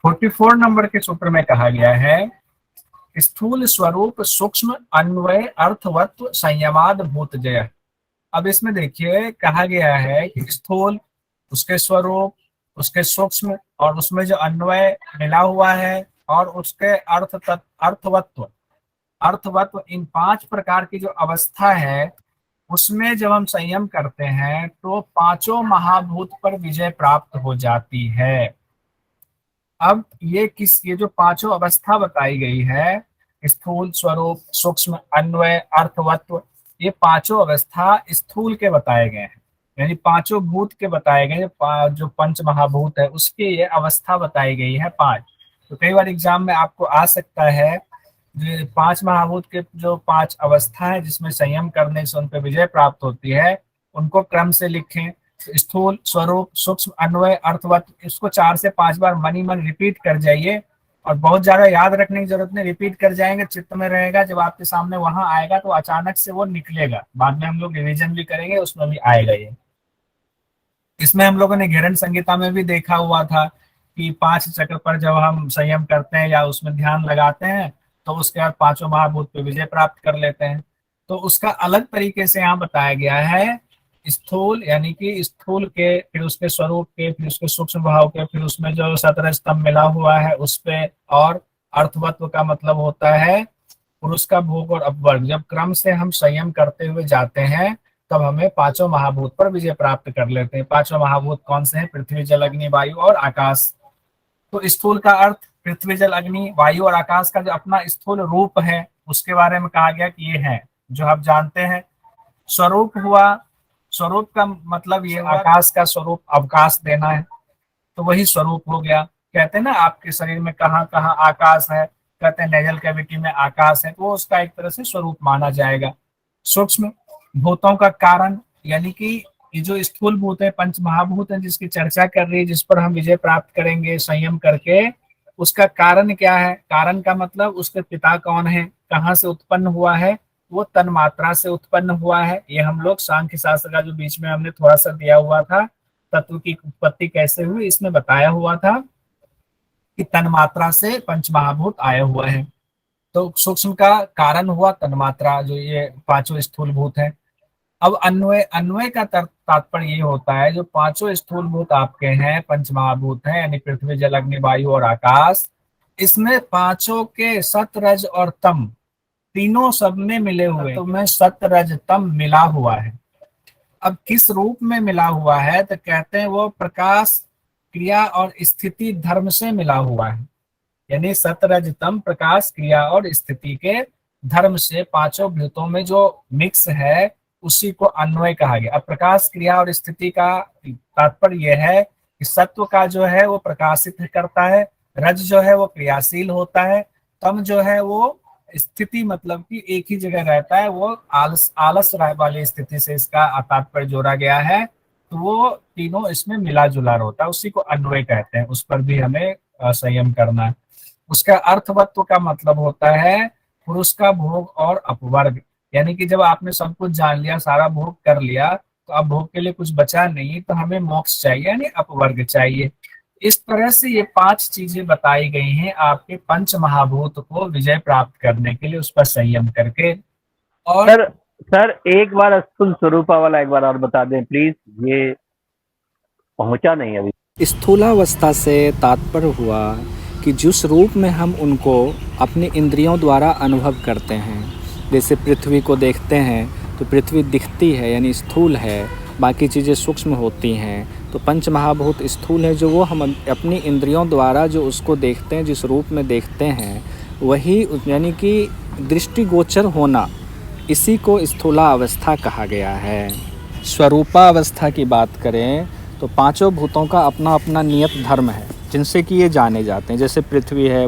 44 number के सूत्र में कहा गया है, स्थूल स्वरूप सूक्ष्म अन्वय अर्थवत्व संयमाद भूत जय। अब इसमें देखिए कहा गया है कि स्थूल, उसके स्वरूप, उसके सूक्ष्म और उसमें जो अन्वय मिला हुआ है और उसके अर्थवत्व, इन 5 प्रकार की जो अवस्था है उसमें जब हम संयम करते हैं तो पांचों महाभूत पर विजय प्राप्त हो जाती है। अब ये जो पांचों अवस्था बताई गई है, स्थूल स्वरूप सूक्ष्म अन्वय अर्थवत्व, ये पांचों अवस्था स्थूल के बताए गए हैं, यानी पांचों भूत के बताए गए, जो पंच महाभूत है उसकी ये अवस्था बताई गई है 5। तो कई बार एग्जाम में आपको आ सकता है जो 5 महाभूत के जो 5 अवस्था है जिसमें संयम करने से उन पर विजय प्राप्त होती है, उनको क्रम से लिखें। स्थूल स्वरूप सूक्ष्म अन्वय अर्थवत, इसको 4 से 5 बार मनी मन रिपीट कर जाइए, और बहुत ज्यादा याद रखने की जरूरत नहीं, रिपीट कर जाएंगे चित्त में रहेगा, जब आपके सामने वहां आएगा तो अचानक से वो निकलेगा, बाद में हम लोग रिविजन भी करेंगे उसमें भी आएगा ये। इसमें हम लोगों ने घेरन संहिता में भी देखा हुआ था कि 5 चक्र पर जब हम संयम करते हैं या उसमें ध्यान लगाते हैं तो उसके बाद पांचों महाभूत पे विजय प्राप्त कर लेते हैं। तो उसका अलग तरीके से यहाँ बताया गया है, स्थूल यानी कि स्थूल के, फिर उसके स्वरूप के, फिर उसके सूक्ष्म भाव के, फिर उसमें जो 17 स्तंभ मिला हुआ है उस पे, और अर्थवत्व का मतलब होता है पुरुष का भोग और अपवर्ग। जब क्रम से हम संयम करते हुए जाते हैं तब हमें पांचों महाभूत पर विजय प्राप्त कर लेते हैं। पांचों महाभूत कौन से हैं? पृथ्वी जल अग्नि वायु और आकाश। तो स्थूल का अर्थ पृथ्वी जल अग्नि वायु और आकाश का जो अपना स्थूल रूप है उसके बारे में कहा गया कि ये है जो आप जानते हैं। स्वरूप हुआ, स्वरूप का मतलब ये आकाश का स्वरूप अवकाश देना है, तो वही स्वरूप हो गया। कहते हैं ना आपके शरीर में कहाँ कहाँ आकाश है, कहते हैं नेजल कैविटी में आकाश है, तो वो उसका एक तरह से स्वरूप माना जाएगा। सूक्ष्म भूतों का कारण, यानी कि ये जो स्थूल भूत है, पंच महाभूत है जिसकी चर्चा कर रही है, जिस पर हम विजय प्राप्त करेंगे संयम करके, उसका कारण क्या है? कारण का मतलब उसके पिता कौन है, कहाँ से उत्पन्न हुआ है? वो तन मात्रा से उत्पन्न हुआ है। ये हम लोग सांख्य शास्त्र का जो बीच में हमने थोड़ा सा दिया हुआ था, तत्व की उत्पत्ति कैसे हुई, इसमें बताया हुआ था कि तन मात्रा से पंच महाभूत आया हुआ है। तो सूक्ष्म का कारण हुआ तन्मात्रा, जो ये पांचों स्थूल भूत है। अब अन्वय, अन्वय का तात्पर्य ये होता है जो पांचों स्थूल भूत आपके हैं, पंच महाभूत हैं, यानी पृथ्वी जल अग्नि वायु और आकाश, इसमें पांचों के सत रज और तम तीनों सब में मिले हुए, तो में सत रज तम मिला हुआ है। अब किस रूप में मिला हुआ है? तो कहते हैं वो प्रकाश क्रिया और स्थिति धर्म से मिला हुआ है, यानी सतरजतम प्रकाश क्रिया और स्थिति के धर्म से पांचों भूतों में जो मिक्स है उसी को अन्वय कहा गया। अब प्रकाश क्रिया और स्थिति का तात्पर्य यह है कि सत्व का जो है वो प्रकाशित करता है, रज जो है वो क्रियाशील होता है, तम जो है वो स्थिति मतलब कि एक ही जगह रहता है, वो आलस आलस वाली स्थिति से इसका तात्पर्य जोड़ा गया है। तो वो तीनों इसमें मिला जुला होता है, उसी को अन्वय कहते हैं, उस पर भी हमें संयम करना है। उसका अर्थवत्व का मतलब होता है पुरुष का भोग और अपवर्ग, यानी कि जब आपने सब कुछ जान लिया, सारा भोग कर लिया, तो अब भोग के लिए कुछ बचा नहीं, तो हमें मोक्ष चाहिए यानी अपवर्ग चाहिए। इस तरह से ये 5 चीजें बताई गई हैं आपके पंच महाभूत को विजय प्राप्त करने के लिए, उस पर संयम करके। और सर सर एक बार स्थूल स्वरूपा वाला एक बार और बता दें प्लीज, ये पहुंचा नहीं अभी। स्थूलावस्था से तात्पर्य हुआ कि जिस रूप में हम उनको अपनी इंद्रियों द्वारा अनुभव करते हैं, जैसे पृथ्वी को देखते हैं तो पृथ्वी दिखती है यानी स्थूल है, बाकी चीज़ें सूक्ष्म होती हैं। तो पंच महाभूत स्थूल है, जो वो हम अपनी इंद्रियों द्वारा जो उसको देखते हैं, जिस रूप में देखते हैं, वही यानी कि दृष्टिगोचर होना, इसी को स्थूलावस्था कहा गया है। स्वरूपावस्था की बात करें तो पांचों भूतों का अपना अपना नियत धर्म है जिनसे कि ये जाने जाते हैं। जैसे पृथ्वी है,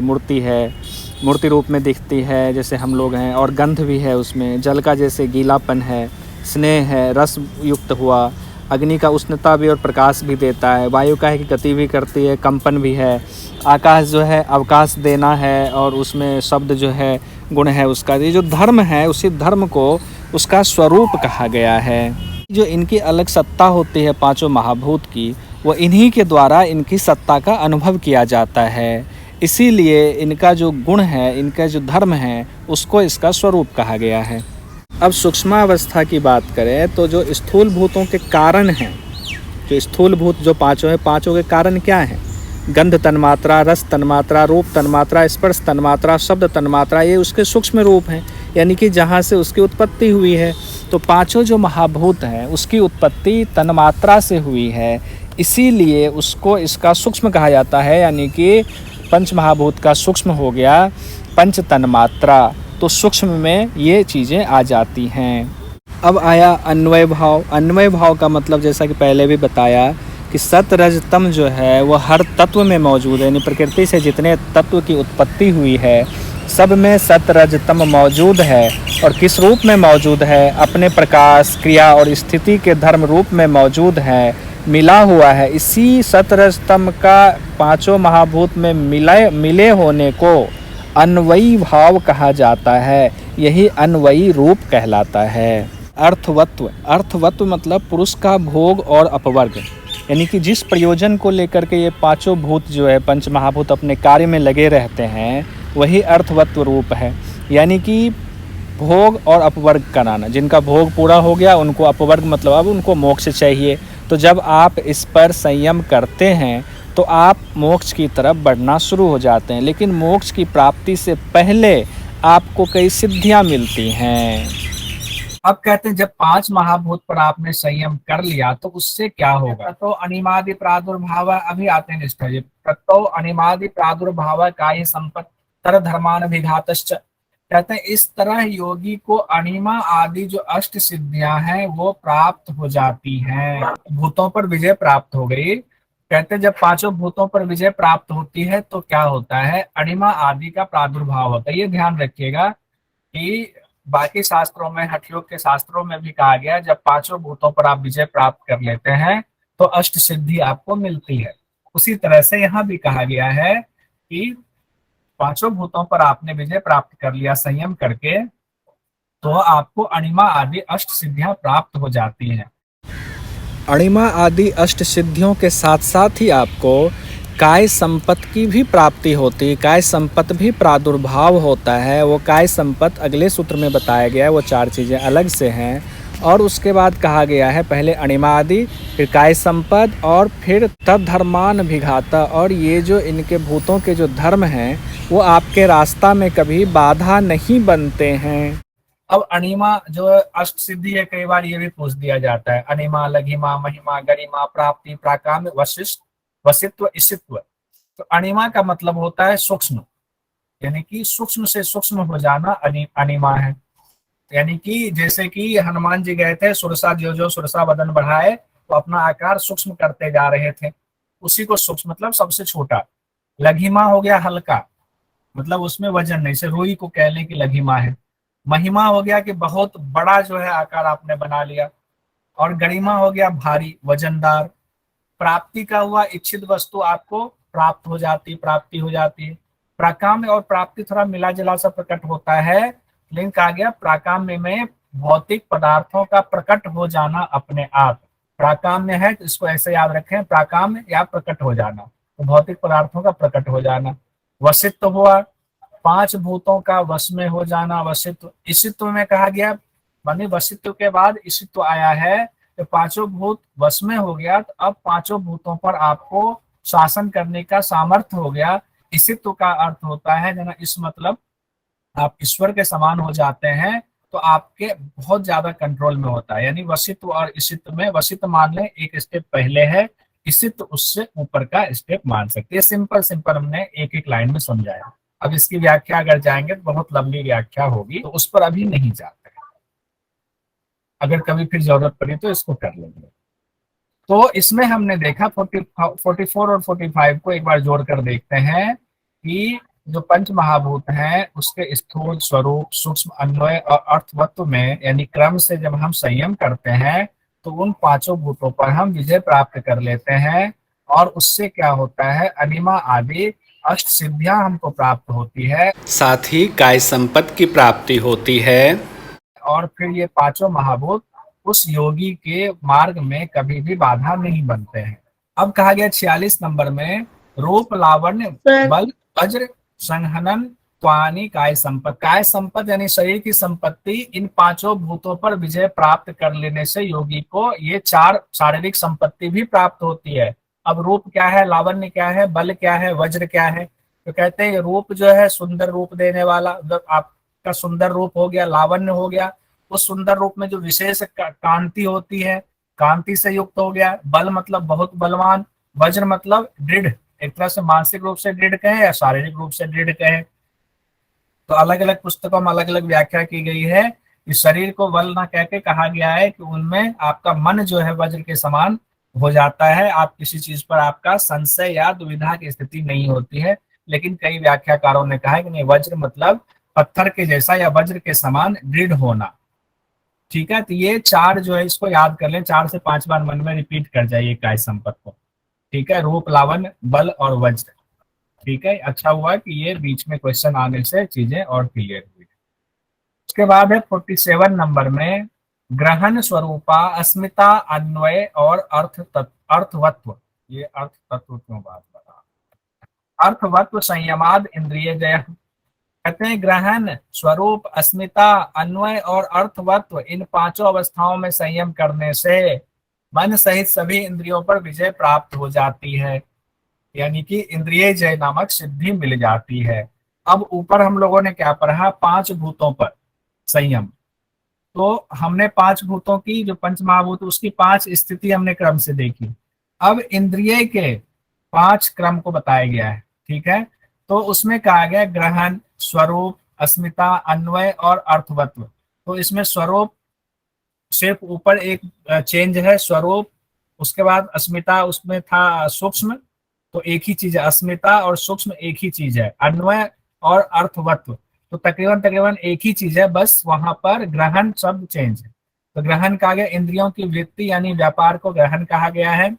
मूर्ति रूप में दिखती है जैसे हम लोग हैं, और गंध भी है उसमें, जल का जैसे गीलापन है, स्नेह है, रस युक्त हुआ, अग्नि का उष्णता भी और प्रकाश भी देता है, वायु का है कि गति भी करती है, कंपन भी है, आकाश जो है अवकाश देना है, और उसमें शब्द जो है गुण है उसका। ये जो धर्म है उसी धर्म को उसका स्वरूप कहा गया है। जो इनकी अलग सत्ता होती है पांचों महाभूत की, वो इन्हीं के द्वारा इनकी सत्ता का अनुभव किया जाता है। इसीलिए इनका जो गुण है, इनका जो धर्म है, उसको इसका स्वरूप कहा गया है। अब सूक्ष्मावस्था की बात करें तो जो स्थूल भूतों के कारण हैं, जो स्थूल भूत जो पांचों हैं, पांचों के कारण क्या हैं? गंध तन्मात्रा, रस तन्मात्रा, रूप तन्मात्रा, स्पर्श तन्मात्रा, शब्द तन्मात्रा, ये उसके सूक्ष्म रूप हैं, यानी कि जहाँ से उसकी उत्पत्ति हुई है। तो पांचों जो महाभूत हैं उसकी उत्पत्ति तन्मात्रा से हुई है, इसीलिए उसको इसका सूक्ष्म कहा जाता है। यानी कि पंच महाभूत का सूक्ष्म हो गया पंच तन्मात्रा, तो सूक्ष्म में ये चीज़ें आ जाती हैं। अब आया अन्वय भाव। अन्वय भाव का मतलब जैसा कि पहले भी बताया कि सत रज तम जो है वो हर तत्व में मौजूद है, यानी प्रकृति से जितने तत्व की उत्पत्ति हुई है सब में सत रज तम मौजूद है। और किस रूप में मौजूद है? अपने प्रकाश, क्रिया और स्थिति के धर्म रूप में मौजूद है, मिला हुआ है। इसी सत रज तम का पांचों महाभूत में मिले होने को अन्वयी भाव कहा जाता है। यही अन्वयी रूप कहलाता है। अर्थवत्व। अर्थवत्व मतलब पुरुष का भोग और अपवर्ग, यानी कि जिस प्रयोजन को लेकर के ये पांचों भूत जो है, पंच महाभूत अपने कार्य में लगे रहते हैं, वही अर्थवत्व रूप है। यानी कि भोग और अपवर्ग कराना, जिनका भोग पूरा हो गया उनको अपवर्ग मतलब अब उनको मोक्ष चाहिए। तो जब आप इस पर संयम करते हैं तो आप मोक्ष की तरफ बढ़ना शुरू हो जाते हैं। लेकिन मोक्ष की प्राप्ति से पहले आपको कई सिद्धियां मिलती हैं। अब कहते हैं जब पांच महाभूत पर आपने संयम कर लिया तो उससे क्या होगा? तो अनिमादि प्रादुर्भाव, अभी आते हैं निष्ठा जी। तत्तो अनिमादि प्रादुर्भाव काय संपत्तर धर्मान विघातश्च। कहते हैं इस तरह योगी को अनिमा आदि जो अष्ट सिद्धियां हैं वो प्राप्त हो जाती हैं। भूतों पर विजय प्राप्त हो गई। कहते हैं जब पांचों भूतों पर विजय प्राप्त होती है तो क्या होता है? अनिमा आदि का प्रादुर्भाव होता है। ये ध्यान रखिएगा कि बाकी शास्त्रों में, हठयोग के शास्त्रों में भी कहा गया जब पांचों भूतों पर आप विजय प्राप्त कर लेते हैं तो अष्ट सिद्धि आपको मिलती है। उसी तरह से यहाँ भी कहा गया है कि पांचों भूतों पर आपने विजय प्राप्त कर लिया संयम करके तो आपको अणिमा आदि अष्ट सिद्धियां प्राप्त हो जाती हैं। अणिमा आदि अष्ट सिद्धियों के साथ साथ ही आपको काय संपत की भी प्राप्ति होती है। काय संपत भी प्रादुर्भाव होता है। वो काय संपत अगले सूत्र में बताया गया है, वो चार चीज़ें अलग से हैं। और उसके बाद कहा गया है पहले अणिमा आदि, फिर काय संपद और फिर तद धर्मान विघाता। और ये जो इनके भूतों के जो धर्म हैं वो आपके रास्ता में कभी बाधा नहीं बनते हैं। अब अणिमा जो अष्ट सिद्धि है, कई बार ये भी पूछ दिया जाता है, अणिमा, लघिमा, महिमा, गरिमा, प्राप्ति, प्राकाम्य, वशिष्ठ, वसित्व, इसित्व। तो अणिमा का मतलब होता है सूक्ष्म, यानी कि सूक्ष्म से सूक्ष्म हो जाना अणिमा है। यानी कि जैसे कि हनुमान जी गए थे, सुरसा जो सुरसा बदन बढ़ाए तो अपना आकार सूक्ष्म करते जा रहे थे, उसी को सूक्ष्म मतलब सबसे छोटा। लघिमा हो गया हल्का, मतलब उसमें वजन नहीं, से रुई को कह लें कि लघिमा है। महिमा हो गया कि बहुत बड़ा जो है आकार आपने बना लिया। और गरिमा हो गया भारी, वजनदार। प्राप्ति का हुआ इच्छित वस्तु आपको प्राप्त हो जाती, प्राप्ति हो जाती है। प्राकाम्य और प्राप्ति थोड़ा मिला जुला सा प्रकट होता है, लेकिन कहा गया प्राकाम्य में भौतिक पदार्थों का प्रकट हो जाना अपने आप प्राकाम्य है। तो इसको ऐसे याद रखें, प्राकाम्य या प्रकट हो जाना, तो भौतिक पदार्थों का प्रकट हो जाना। वसित्व हुआ पांच भूतों का वश में हो जाना, वसित्व। इसित्व में कहा गया, माने वसित्व के बाद इसित्व आया है, तो पांचों भूत वश में हो गया, तो अब पांचों भूतों पर आपको शासन करने का सामर्थ्य हो गया। इसित्व का अर्थ होता है जना, इस मतलब आप ईश्वर के समान हो जाते हैं, तो आपके बहुत ज्यादा कंट्रोल में होता है। यानी वसित्व और इसित्व में, वसित्व मान लें एक स्टेप पहले है, इसित्व उससे ऊपर का स्टेप मान सकते हैं। सिंपल हमने एक एक लाइन में समझाया। अब इसकी व्याख्या अगर जाएंगे तो बहुत लंबी व्याख्या होगी, तो उस पर अभी नहीं जाते, अगर कभी फिर जरूरत पड़ी तो इसको कर लेंगे। तो इसमें हमने देखा 44 और 45 को एक बार जोड़कर देखते हैं कि जो पंच महाभूत हैं उसके स्थूल, स्वरूप, सूक्ष्म, अन्वय और अर्थवत्व में, यानी क्रम से जब हम संयम करते हैं तो उन पांचों भूतों पर हम विजय प्राप्त कर लेते हैं। और उससे क्या होता है? अनिमा आदि अष्ट सिद्धियां हमको प्राप्त होती है, साथ ही काय संपत्ति की प्राप्ति होती है। और फिर ये पांचों महाभूत उस योगी के मार्ग में कभी भी बाधा नहीं बनते हैं। अब कहा गया 46 नंबर में, रूप लावण्य सर बल वज्र संहनन त्वानि काय संपत्ति। काय संपत्ति यानी शरीर की संपत्ति, इन पांचों भूतों पर विजय प्राप्त कर लेने से योगी को ये चार शारीरिक संपत्ति भी प्राप्त होती है। अब रूप क्या है, लावण्य क्या है, बल क्या है, वज्र क्या है? तो कहते हैं रूप जो है सुंदर रूप देने वाला, जब आपका सुंदर रूप हो गया, लावण्य हो गया, उस सुंदर रूप में जो विशेष कांति होती है, कांति से युक्त हो गया। बल मतलब बहुत बलवान, वज्र मतलब दृढ़, एक तरह से मानसिक रूप से दृढ़ कहे या शारीरिक रूप से दृढ़ कहे। तो अलग अलग पुस्तकों में अलग अलग व्याख्या की गई है। इस शरीर को बल ना कह के कहा गया है कि उनमें आपका मन जो है वज्र के समान हो जाता है, आप किसी चीज पर आपका संशय या दुविधा की स्थिति नहीं होती है। लेकिन कई व्याख्याकारों ने कहा है कि नहीं, वज्र मतलब पत्थर के जैसा या वज्र के समान दृढ़ होना। ठीक है, तो ये चार जो है इसको याद कर लें, 4 से 5 बार मन में रिपीट कर जाइए काय संपत्ति को। ठीक है, रूप लावण्य बल और वज्र। ठीक है, अच्छा हुआ कि ये बीच में क्वेश्चन आने से चीजें और क्लियर हुई। उसके बाद है 47 नंबर में, ग्रहण स्वरूपा अस्मिता अन्वय और अर्थवत्व। ये अर्थ तत्व क्यों बात बता, अर्थवत्व संयमाद इंद्रिय जय। कहते हैं ग्रहण स्वरूप अस्मिता अन्वय और अर्थवत्व, इन पांचों अवस्थाओं में संयम करने से मन सहित सभी इंद्रियों पर विजय प्राप्त हो जाती है, यानी कि इंद्रिय जय नामक सिद्धि मिल जाती है। अब ऊपर हम लोगों ने क्या पढ़ा, 5 भूतों पर संयम। तो हमने 5 भूतों की जो पंच महाभूत उसकी 5 स्थिति हमने क्रम से देखी। अब इंद्रिय के 5 क्रम को बताया गया है। ठीक है, तो उसमें कहा गया ग्रहण स्वरूप अस्मिता अन्वय और अर्थवत्व। तो इसमें स्वरूप सिर्फ ऊपर एक चेंज है, स्वरूप, उसके बाद अस्मिता उसमें था सूक्ष्म, तो एक ही चीज है, अस्मिता और सूक्ष्म एक ही चीज है, अन्वय और अर्थवत्व तो तकरीबन एक ही चीज है, बस वहां पर ग्रहण शब्द चेंज है। तो ग्रहण कहा गया इंद्रियों की वृत्ति यानी व्यापार को ग्रहण कहा गया है।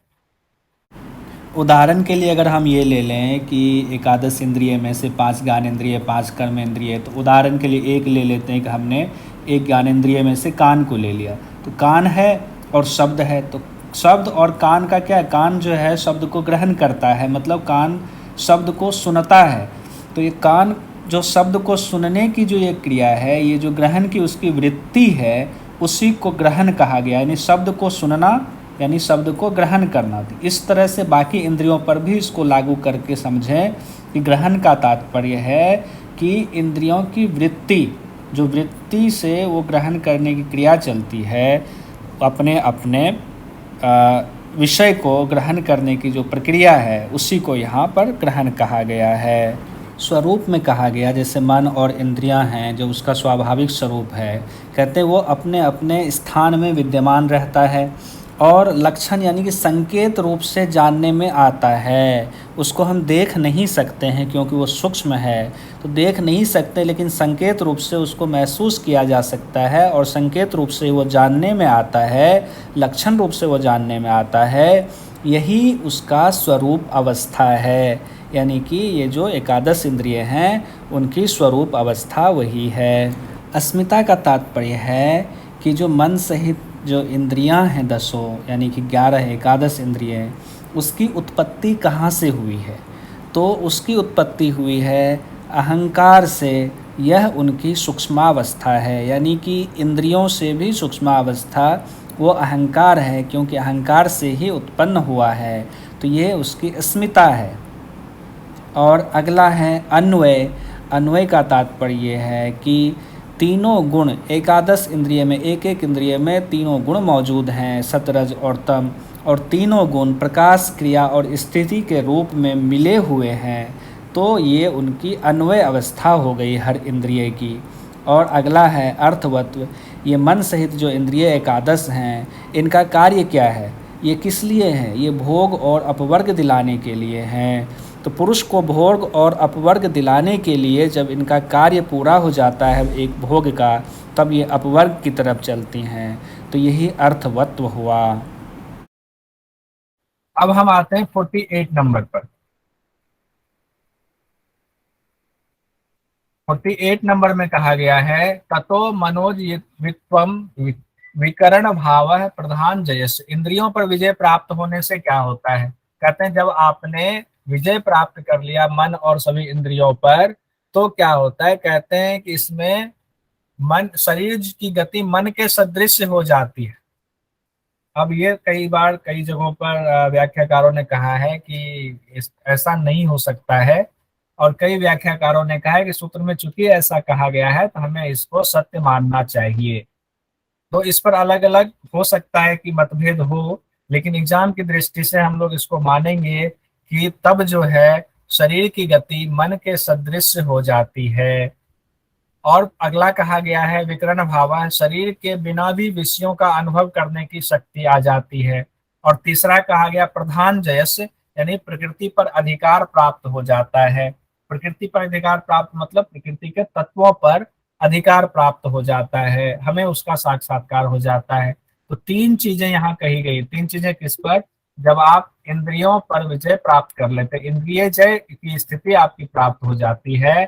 उदाहरण के लिए अगर हम ये ले लें कि एकादश इंद्रिय में से 5 ज्ञानेंद्रिय 5 कर्म इंद्रिय, तो उदाहरण के लिए एक ले लेते हैं कि हमने एक ज्ञानेंद्रिय में से कान को ले लिया, तो कान है और शब्द है। तो शब्द और कान का क्या है, कान जो है शब्द को ग्रहण करता है, मतलब कान शब्द को सुनता है। तो ये कान जो शब्द को सुनने की जो ये क्रिया है, ये जो ग्रहण की उसकी वृत्ति है, उसी को ग्रहण कहा गया, यानी शब्द को सुनना यानी शब्द को ग्रहण करना। तो इस तरह से बाकी इंद्रियों पर भी इसको लागू करके समझें कि ग्रहण का तात्पर्य है कि इंद्रियों की वृत्ति, जो वृत्ति से वो ग्रहण करने की क्रिया चलती है, अपने अपने विषय को ग्रहण करने की जो प्रक्रिया है, उसी को यहाँ पर ग्रहण कहा गया है। स्वरूप में कहा गया जैसे मन और इंद्रियां हैं, जो उसका स्वाभाविक स्वरूप है, कहते हैं वो अपने अपने स्थान में विद्यमान रहता है और लक्षण यानी कि संकेत रूप से जानने में आता है। उसको हम देख नहीं सकते हैं क्योंकि वो सूक्ष्म है, तो देख नहीं सकते, लेकिन संकेत रूप से उसको महसूस किया जा सकता है और संकेत रूप से वो जानने में आता है, लक्षण रूप से वो जानने में आता है। यही उसका स्वरूप अवस्था है, यानी कि ये जो एकादश इंद्रिय हैं उनकी स्वरूप अवस्था वही है। अस्मिता का तात्पर्य है कि जो मन सहित जो इंद्रियां हैं 10, यानी कि 11 एकादश इंद्रिय, उसकी उत्पत्ति कहाँ से हुई है, तो उसकी उत्पत्ति हुई है अहंकार से। यह उनकी सूक्ष्मावस्था है, यानी कि इंद्रियों से भी सूक्ष्मावस्था वो अहंकार है, क्योंकि अहंकार से ही उत्पन्न हुआ है। तो ये उसकी अस्मिता है। और अगला है अन्वय। अन्वय का तात्पर्य है कि तीनों गुण एकादश इंद्रिय में, एक एक इंद्रिय में तीनों गुण मौजूद हैं, सतरज और तम, और तीनों गुण प्रकाश क्रिया और स्थिति के रूप में मिले हुए हैं। तो ये उनकी अन्वय अवस्था हो गई हर इंद्रिय की। और अगला है अर्थवत्व। ये मन सहित जो इंद्रिय एकादश हैं, इनका कार्य क्या है, ये किस लिए हैं, ये भोग और अपवर्ग दिलाने के लिए हैं। तो पुरुष को भोग और अपवर्ग दिलाने के लिए जब इनका कार्य पूरा हो जाता है एक भोग का, तब ये अपवर्ग की तरफ चलती हैं। तो यही अर्थवत्व हुआ। अब हम आते हैं 48 नंबर पर। 48 नंबर में कहा गया है ततो मनोज वित्वम विकरण भाव प्रधान जयस। इंद्रियों पर विजय प्राप्त होने से क्या होता है, कहते हैं जब आपने विजय प्राप्त कर लिया मन और सभी इंद्रियों पर, तो क्या होता है, कहते हैं कि इसमें मन, शरीर की गति मन के सदृश हो जाती है। अब ये कई बार कई जगहों पर व्याख्याकारों ने कहा है कि ऐसा नहीं हो सकता है, और कई व्याख्याकारों ने कहा है कि सूत्र में चूंकि ऐसा कहा गया है तो हमें इसको सत्य मानना चाहिए। तो इस पर अलग अलग हो सकता है कि मतभेद हो, लेकिन एग्जाम की दृष्टि से हम लोग इसको मानेंगे कि तब जो है शरीर की गति मन के सदृश हो जाती है। और अगला कहा गया है विकरण भाव, शरीर के बिना भी विषयों का अनुभव करने की शक्ति आ जाती है। और तीसरा कहा गया प्रधान जयस, यानी प्रकृति पर अधिकार प्राप्त हो जाता है। प्रकृति पर अधिकार प्राप्त मतलब प्रकृति के तत्वों पर अधिकार प्राप्त हो जाता है, हमें उसका साक्षात्कार हो जाता है। तो तीन चीजें यहाँ कही गई। तीन चीजें किस पर? जब आप इंद्रियों पर विजय प्राप्त कर लेते, इंद्रिय जय की स्थिति आपकी प्राप्त हो जाती है,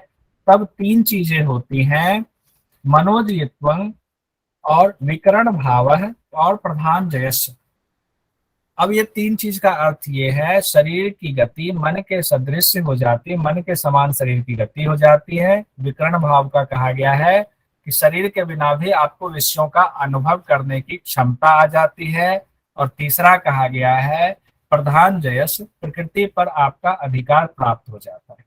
तब तीन चीजें होती हैं, मनोजयत्वं और विकरण भाव और प्रधान जयस। अब ये तीन चीज का अर्थ ये है, शरीर की गति मन के सदृश हो जाती है, मन के समान शरीर की गति हो जाती है। विकर्ण भाव का कहा गया है कि शरीर के बिना भी आपको विषयों का अनुभव करने की क्षमता आ जाती है। और तीसरा कहा गया है प्रधान जयस, प्रकृति पर आपका अधिकार प्राप्त हो जाता है।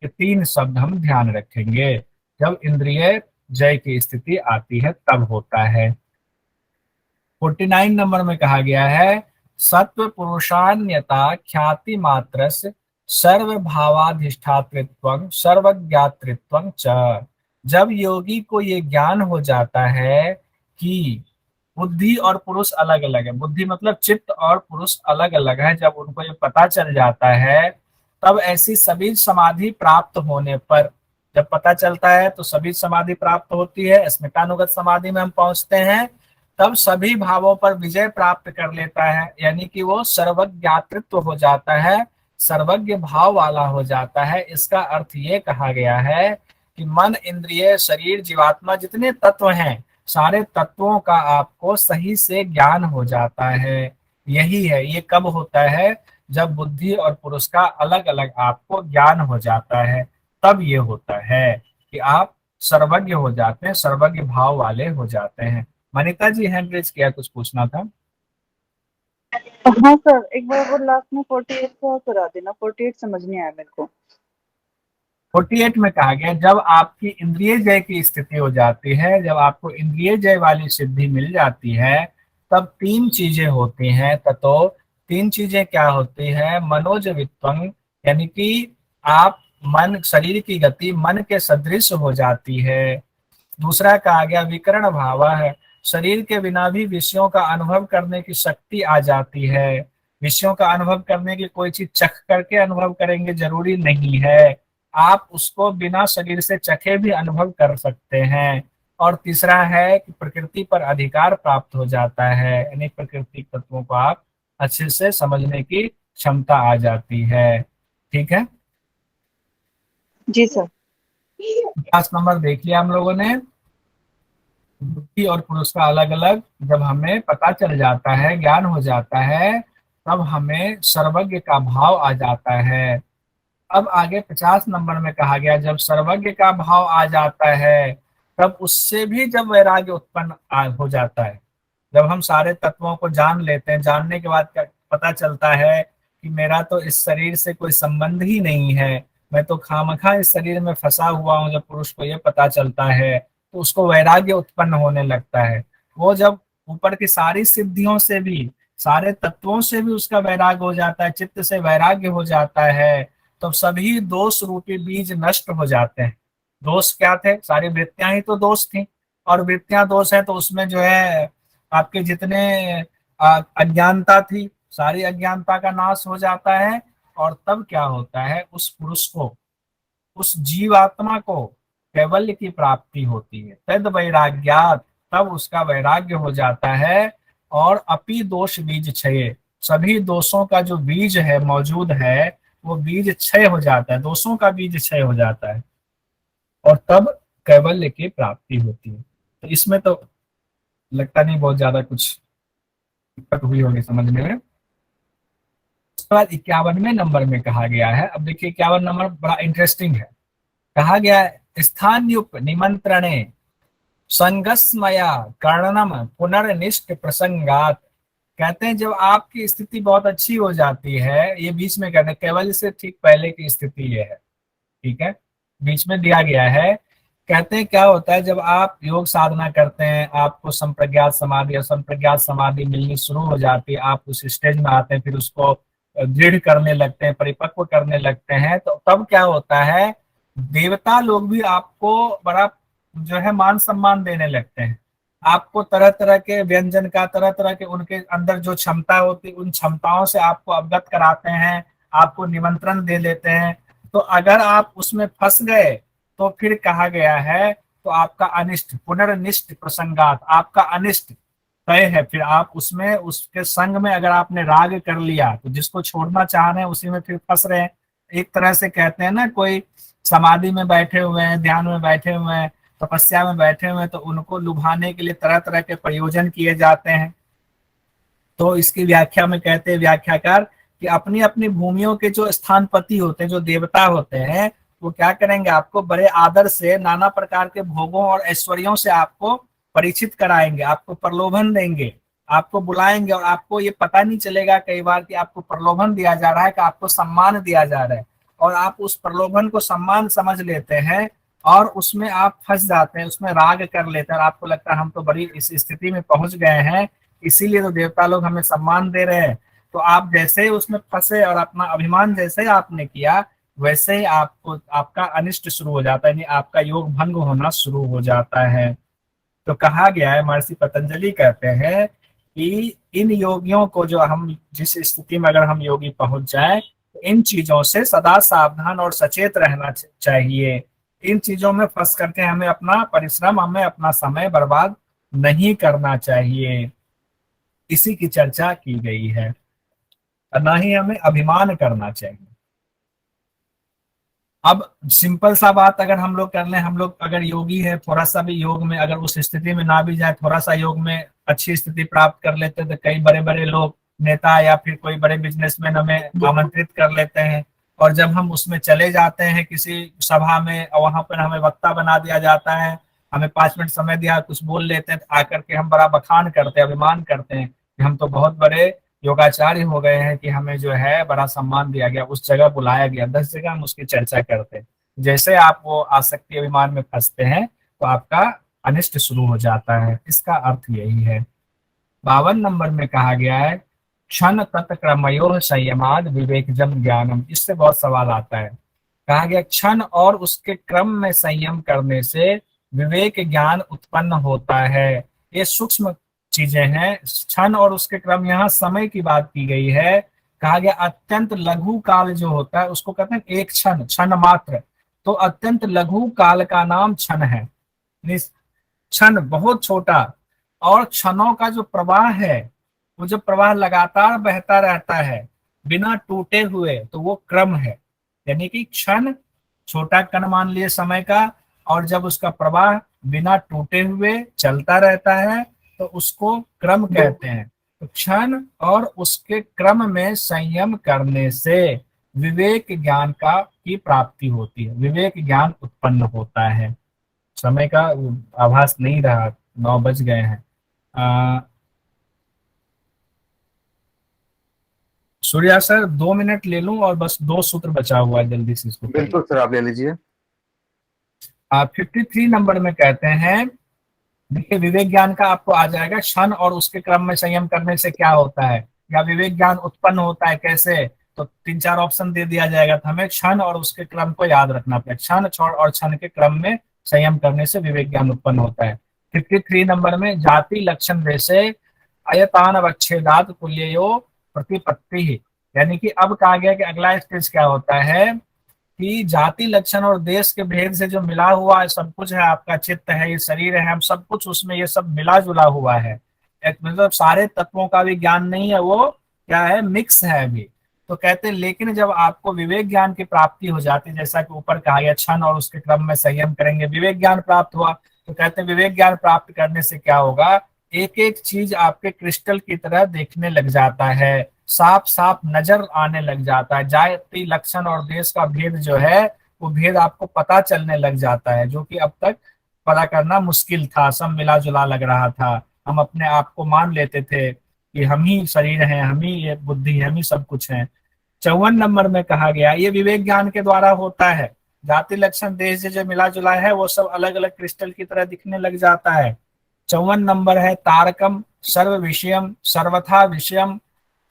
ये तीन शब्द हम ध्यान रखेंगे, जब इंद्रिय जय की स्थिति आती है तब होता है। 49 नंबर में कहा गया है सत्व पुरुषान्यता ख्याति मात्र सर्व भावाधिष्ठातृत्वं सर्वज्ञातृत्वं च। जब योगी को ये ज्ञान हो जाता है कि बुद्धि और पुरुष अलग अलग है, बुद्धि मतलब चित्त और पुरुष अलग अलग है, जब उनको ये पता चल जाता है, तब ऐसी सभी समाधि प्राप्त होने पर, जब पता चलता है तो सभी समाधि प्राप्त होती है, स्मृतानुगत समाधि में हम पहुंचते हैं, तब सभी भावों पर विजय प्राप्त कर लेता है, यानी कि वो सर्वज्ञातृत्व हो जाता है, सर्वज्ञ भाव वाला हो जाता है। इसका अर्थ ये कहा गया है कि मन, इंद्रिय, शरीर, जीवात्मा, जितने तत्व हैं, सारे तत्वों का आपको सही से ज्ञान हो जाता है। यही है, ये कब होता है? जब बुद्धि और पुरुष का अलग अलग आपको ज्ञान हो जाता है, तब ये होता है कि आप सर्वज्ञ हो जाते हैं, सर्वज्ञ भाव वाले हो जाते हैं। मनीता जी हैंड रेज किया, कुछ पूछना था? हाँ सर, एक बार वो लास्ट में 48 का करा देना, 48 समझ नहीं आया मेरे को। 48 में कहा गया जब आपकी इंद्रिय जय की स्थिति हो जाती है, जब आपको इंद्रिय जय वाली सिद्धि मिल जाती है, तब तीन चीजें होती हैं। ततो तीन चीजें क्या होती है? मनोजवित्वं, यानी कि आप मन, शरीर की गति मन के सदृश हो जाती है। दूसरा कहा गया विकर्ण भाव है, शरीर के बिना भी विषयों का अनुभव करने की शक्ति आ जाती है। विषयों का अनुभव करने की कोई चीज चख करके अनुभव करेंगे जरूरी नहीं है, आप उसको बिना शरीर से चखे भी अनुभव कर सकते हैं। और तीसरा है कि प्रकृति पर अधिकार प्राप्त हो जाता है, यानी प्रकृति तत्वों को आप अच्छे से समझने की क्षमता आ जाती है। ठीक है, जी सर। 5 नंबर देख लिया हम लोगों ने। बुद्धि और पुरुष का अलग अलग जब हमें पता चल जाता है, ज्ञान हो जाता है, तब हमें सर्वज्ञ का भाव आ जाता है। अब आगे 50 नंबर में कहा गया जब सर्वज्ञ का भाव आ जाता है, तब उससे भी जब वैराग्य उत्पन्न हो जाता है, जब हम सारे तत्वों को जान लेते हैं, जानने के बाद पता चलता है कि मेरा तो इस शरीर से कोई संबंध ही नहीं है, मैं तो खामखा इस शरीर में फंसा हुआ हूँ, जब पुरुष को ये पता चलता है तो उसको वैराग्य उत्पन्न होने लगता है। वो जब ऊपर की सारी सिद्धियों से भी, सारे तत्वों से भी उसका वैराग्य हो जाता है, चित्त से वैराग्य हो जाता है, तो सभी दोष रूपी बीज नष्ट हो जाते हैं। दोष क्या थे? सारी वृत्तियां ही तो दोष थी, और वृत्तियां दोष है तो उसमें जो है आपके जितने अज्ञानता थी, सारी अज्ञानता का नाश हो जाता है। और तब क्या होता है? उस पुरुष को, उस जीवात्मा को कैवल्य की प्राप्ति होती है। तद वैराग्यात, तब उसका वैराग्य हो जाता है। और अपि दोष बीज क्षय, सभी दोषों का जो बीज है मौजूद है, वो बीज क्षय हो जाता है, दोषों का बीज क्षय हो जाता है, और तब कैवल्य की प्राप्ति होती है। तो इसमें तो लगता नहीं बहुत ज्यादा कुछ दिक्कत हुई होगी समझने में। उसके बाद 51वें नंबर में कहा गया है, अब देखिए 51 नंबर बड़ा इंटरेस्टिंग है। कहा गया है स्थान्युप निमंत्रणे संगस्मया कर्णनम पुनर्निष्ठ प्रसंगात। कहते हैं जब आपकी स्थिति बहुत अच्छी हो जाती है, ये बीच में कहते हैं केवल से ठीक पहले की स्थिति ये है, ठीक है, बीच में दिया गया है। कहते हैं क्या होता है जब आप योग साधना करते हैं, आपको संप्रज्ञात समाधि और संप्रज्ञात समाधि मिलनी शुरू हो जाती है, आप उस स्टेज में आते हैं, फिर उसको दृढ़ करने लगते हैं, परिपक्व करने लगते हैं, तो तब क्या होता है देवता लोग भी आपको बड़ा जो है मान सम्मान देने लगते हैं। आपको तरह तरह के व्यंजन का, तरह तरह के उनके अंदर जो क्षमता होती उन क्षमताओं से आपको अवगत कराते हैं, आपको निमंत्रण दे देते हैं। तो अगर आप उसमें फंस गए तो फिर कहा गया है तो आपका अनिष्ट पुनर्निष्ठ प्रसंगात, आपका अनिष्ट तय है। फिर आप उसमें उसके संग में अगर आपने राग कर लिया तो जिसको छोड़ना चाह रहे हैं उसी में फिर फंस रहे हैं। एक तरह से कहते हैं ना, कोई समाधि में बैठे हुए हैं, ध्यान में बैठे हुए हैं, तपस्या में बैठे हुए हैं, तो उनको लुभाने के लिए तरह तरह के प्रयोजन किए जाते हैं। तो इसकी व्याख्या में कहते हैं व्याख्याकार कि अपनी अपनी भूमियों के जो स्थानपति होते हैं, जो देवता होते हैं, वो क्या करेंगे आपको बड़े आदर से नाना प्रकार के भोगों और ऐश्वर्यों से आपको परीक्षित कराएंगे, आपको प्रलोभन देंगे, आपको बुलाएंगे, और आपको ये पता नहीं चलेगा कई बार कि आपको प्रलोभन दिया जा रहा है कि आपको सम्मान दिया जा रहा है, और आप उस प्रलोभन को सम्मान समझ लेते हैं और उसमें आप फंस जाते हैं, उसमें राग कर लेते हैं, और आपको लगता है हम तो बड़ी इस स्थिति में पहुंच गए हैं, इसीलिए तो देवता लोग हमें सम्मान दे रहे हैं। तो आप जैसे ही उसमें फंसे और अपना अभिमान जैसे ही आपने किया, वैसे ही आपको आपका अनिष्ट शुरू हो जाता है, यानी आपका योग भंग होना शुरू हो जाता है। तो कहा गया है, महर्षि पतंजलि कहते हैं कि इन योगियों को, जो हम जिस स्थिति में अगर हम योगी पहुंच जाए, तो इन चीजों से सदा सावधान और सचेत रहना चाहिए। इन चीजों में फंस करके हमें अपना परिश्रम, हमें अपना समय बर्बाद नहीं करना चाहिए, इसी की चर्चा की गई है। ना ही हमें अभिमान करना चाहिए। अब सिंपल सा बात अगर हम लोग कर लें, हम लोग अगर योगी है, थोड़ा सा भी योग में अगर उस स्थिति में ना भी जाए, थोड़ा सा योग में अच्छी स्थिति प्राप्त कर लेते हैं, तो कई बड़े बड़े लोग, नेता या फिर कोई बड़े बिजनेसमैन हमें आमंत्रित कर लेते हैं, और जब हम उसमें चले जाते हैं किसी सभा में, और वहां पर हमें वक्ता बना दिया जाता है, हमें 5 मिनट समय दिया, कुछ बोल लेते हैं, तो आकर के हम बड़ा बखान करते हैं, अभिमान करते हैं कि हम तो बहुत बड़े योगाचार्य हो गए हैं, कि हमें जो है बड़ा सम्मान दिया गया, उस जगह बुलाया गया, 10 जगह हम उसकी चर्चा करते हैं। जैसे आप वो आसक्ति अभिमान में फंसते हैं तो आपका अनिष्ट शुरू हो जाता है, इसका अर्थ यही है। 52 नंबर में कहा गया है क्षण तत्क्रमयो संयमाद विवेकजम ज्ञानम। इससे बहुत सवाल आता है। कहा गया क्षण और उसके क्रम में संयम करने से विवेक ज्ञान उत्पन्न होता है। ये सूक्ष्म चीजें हैं। क्षण और उसके क्रम, यहाँ समय की बात की गई है। कहा गया अत्यंत लघु काल जो होता है उसको कहते हैं एक क्षण, क्षण मात्र। तो अत्यंत लघु काल का नाम क्षण है। क्षण बहुत छोटा, और क्षणों का जो प्रवाह है, वो जो प्रवाह लगातार बहता रहता है बिना टूटे हुए, तो वो क्रम है। यानी कि क्षण छोटा कण मान लिए समय का, और जब उसका प्रवाह बिना टूटे हुए चलता रहता है तो उसको क्रम कहते हैं। तो क्षण और उसके क्रम में संयम करने से विवेक ज्ञान की प्राप्ति होती है, विवेक ज्ञान उत्पन्न होता है। समय का आभास नहीं रहा, 9 बज गए हैं। सूर्या सर 2 मिनट ले लूं, और बस 2 सूत्र बचा हुआ है, जल्दी से इसको। बिल्कुल सर, आप ले लीजिए। 53 नंबर में कहते हैं, देखिए विवेक ज्ञान का आपको आ जाएगा, क्षण और उसके क्रम में संयम करने से क्या होता है, या विवेक ज्ञान उत्पन्न होता है कैसे, तो 3-4 ऑप्शन दे दिया जाएगा। तो हमें क्षण और उसके क्रम को याद रखना पड़ेगा। क्षण छोड़ और क्षण के क्रम में संयम करने से विवेक ज्ञान उत्पन्न होता है। 53 नंबर में जाति लक्षण जैसे अयतान अवच्छेदात तुल्यो प्रतिपत्ति, यानी कि अब कहा गया कि अगला स्टेज क्या होता है कि जाति लक्षण और देश के भेद से जो मिला हुआ है सब कुछ है, आपका चित्त है, ये शरीर है, हम सब कुछ उसमें ये सब मिला जुला हुआ है। एक मतलब सारे तत्वों का भी ज्ञान नहीं है, वो क्या है, मिक्स है अभी। तो कहते हैं लेकिन जब आपको विवेक ज्ञान की प्राप्ति हो जाती है, जैसा कि ऊपर कहा गया क्षण और उसके क्रम में संयम करेंगे, विवेक ज्ञान प्राप्त हुआ, तो कहते हैं विवेक ज्ञान प्राप्त करने से क्या होगा, एक एक चीज आपके क्रिस्टल की तरह देखने लग जाता है, साफ साफ नजर आने लग जाता है। जाति लक्षण और देश का भेद जो है वो भेद आपको पता चलने लग जाता है, जो कि अब तक पता करना मुश्किल था, सब मिला जुला लग रहा था। हम अपने आप को मान लेते थे कि हम ही शरीर हैं, हम ही ये बुद्धि है, हम ही सब कुछ है। 54 नंबर में कहा गया ये विवेक ज्ञान के द्वारा होता है। जाति लक्षण देश जो मिला जुला है वो सब अलग अलग क्रिस्टल की तरह दिखने लग जाता है। 54 नंबर है तारकम सर्व विषयम सर्वथा विषयम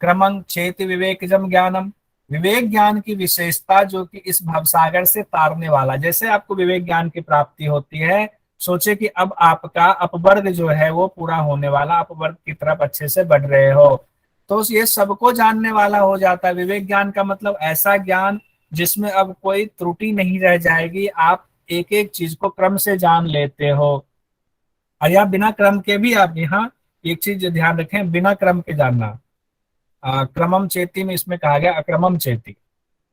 क्रमं चेति विवेकजम ज्ञानम। विवेक ज्ञान की विशेषता जो कि इस भवसागर से तारने वाला, जैसे आपको विवेक ज्ञान की प्राप्ति होती है, सोचे कि अब आपका अपवर्ग जो है वो पूरा होने वाला, अपवर्ग की तरफ अच्छे से बढ़ रहे हो, तो ये सबको जानने वाला हो जाता है। विवेक ज्ञान का मतलब ऐसा ज्ञान जिसमें अब कोई त्रुटि नहीं रह जाएगी, आप एक एक चीज को क्रम से जान लेते हो। और या बिना क्रम के भी आप यहाँ एक चीज ध्यान रखें, बिना क्रम के जानना। क्रमम चेती में इसमें कहा गया अक्रमम चेती,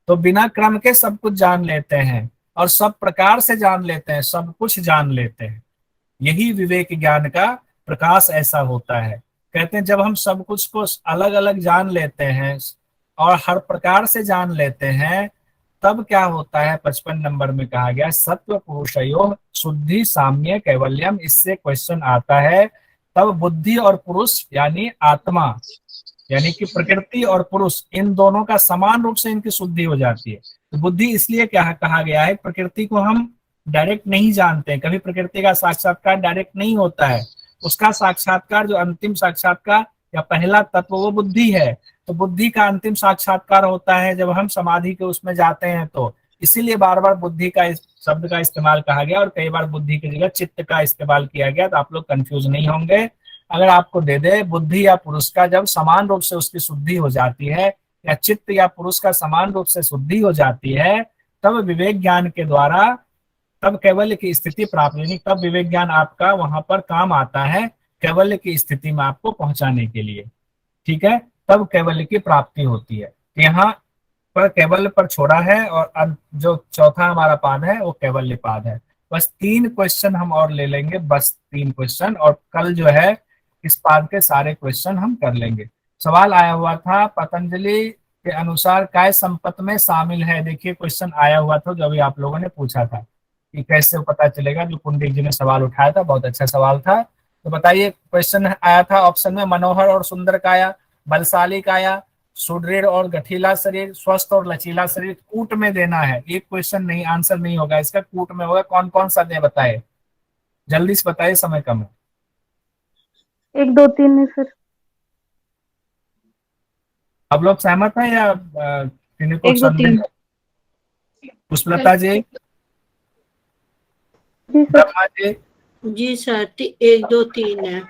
तो बिना क्रम के सब कुछ जान लेते हैं और सब प्रकार से जान लेते हैं, सब कुछ जान लेते हैं। यही विवेक ज्ञान का प्रकाश ऐसा होता है। कहते हैं जब हम सब कुछ को अलग अलग जान लेते हैं और हर प्रकार से जान लेते हैं, तब क्या होता है, 55 नंबर में कहा गया सत्व पुरुषयो शुद्धि साम्य कैवल्यम। इससे क्वेश्चन आता है तब बुद्धि और पुरुष यानी आत्मा यानी कि प्रकृति और पुरुष, इन दोनों का समान रूप से इनकी शुद्धि हो जाती है। तो बुद्धि इसलिए क्या कहा गया है, प्रकृति को हम डायरेक्ट नहीं जानते हैं, कभी प्रकृति का साक्षात्कार डायरेक्ट नहीं होता है। उसका साक्षात्कार जो अंतिम साक्षात्कार या पहला तत्व वो बुद्धि है। तो बुद्धि का अंतिम साक्षात्कार होता है जब हम समाधि के उसमें जाते हैं। तो इसीलिए बार बार बुद्धि का इस शब्द का इस्तेमाल कहा गया और कई बार बुद्धि की जगह चित्त का इस्तेमाल किया गया, तो आप लोग कंफ्यूज नहीं होंगे। अगर आपको दे दे बुद्धि या पुरुष का जब समान रूप से उसकी शुद्धि हो जाती है, या चित्त या पुरुष का समान रूप से शुद्धि हो जाती है, तब विवेक ज्ञान के द्वारा तब कैवल्य की स्थिति प्राप्त, यानी तब विवेक ज्ञान आपका वहां पर काम आता है कैवल्य की स्थिति में आपको पहुंचाने के लिए। ठीक है, तब कैवल्य की प्राप्ति होती है। यहाँ पर कैवल्य पर छोड़ा है और जो चौथा हमारा पाद है वो कैवल्य पाद है। बस 3 क्वेश्चन हम और ले लेंगे, बस 3 क्वेश्चन, और कल जो है इस पाद के सारे क्वेश्चन हम कर लेंगे। सवाल आया हुआ था पतंजलि के अनुसार काय संपत्ति में शामिल है। देखिए क्वेश्चन आया हुआ था जो अभी आप लोगों ने पूछा था कि कैसे पता चलेगा, जो पुंडित जी ने सवाल उठाया था, बहुत अच्छा सवाल था। तो बताइए, क्वेश्चन आया था ऑप्शन में मनोहर और सुंदर काया, बलशाली काया, सुदृढ़ और गठीला शरीर, स्वस्थ और लचीला शरीर। कूट में देना है, एक क्वेश्चन नहीं, आंसर नहीं होगा इसका, कूट में होगा। कौन कौन सा दे बताए, जल्दी से बताइए, समय कम है। 1 2 3 है सर। अब लोग सहमत हैं या किन्हीं को 1 2 3 पुष्पलता जी, जी सर। ब्रह्मा जी, जी सर 1 2 3 है।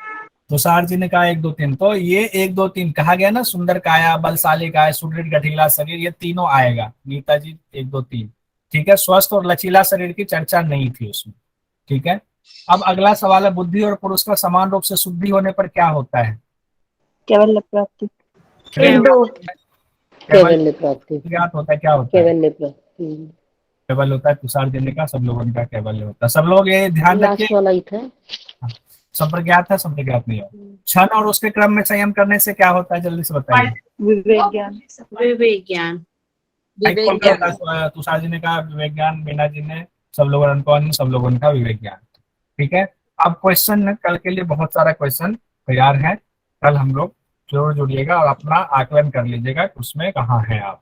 तुषार जी ने कहा 1 2 3, तो ये 1 2 3 कहा गया ना, सुंदर काया, बलशाली काया, सुदृढ़ गठीला शरीर, ये तीनों आएगा। नीता जी 1 2 3, ठीक है। स्वस्थ और लचीला शरीर की चर्चा नहीं थी उसमें, ठीक है। अब अगला सवाल है बुद्धि और पुरुष का समान रूप से शुद्धि होने पर क्या होता है। कैवल्य प्राप्ति। कैवल्य प्राप्ति। ज्ञात होता है, क्या होता है, कैवल्य प्राप्ति। केवल होता है। तुषार जी ने कहा सब लोगों का कैवल्य होता है। सब लोग ये ध्यान रखिए, लास्ट वाला ही था। संप्रज्ञात है, संप्रज्ञात नहीं है। क्षण और उसके क्रम में संयम करने से क्या होता है, जल्दी से बताइए। विवेक ज्ञान। विवेक ज्ञान। तुषार जी ने कहा विवेक ज्ञान, मीना जी ने, सब लोगों ने सब लोगों का विवेक ज्ञान, ठीक है। अब क्वेश्चन कल के लिए बहुत सारा क्वेश्चन तैयार है, कल हम लोग जरूर जुड़िएगा और अपना आकलन कर लीजिएगा उसमें कहाँ है आप।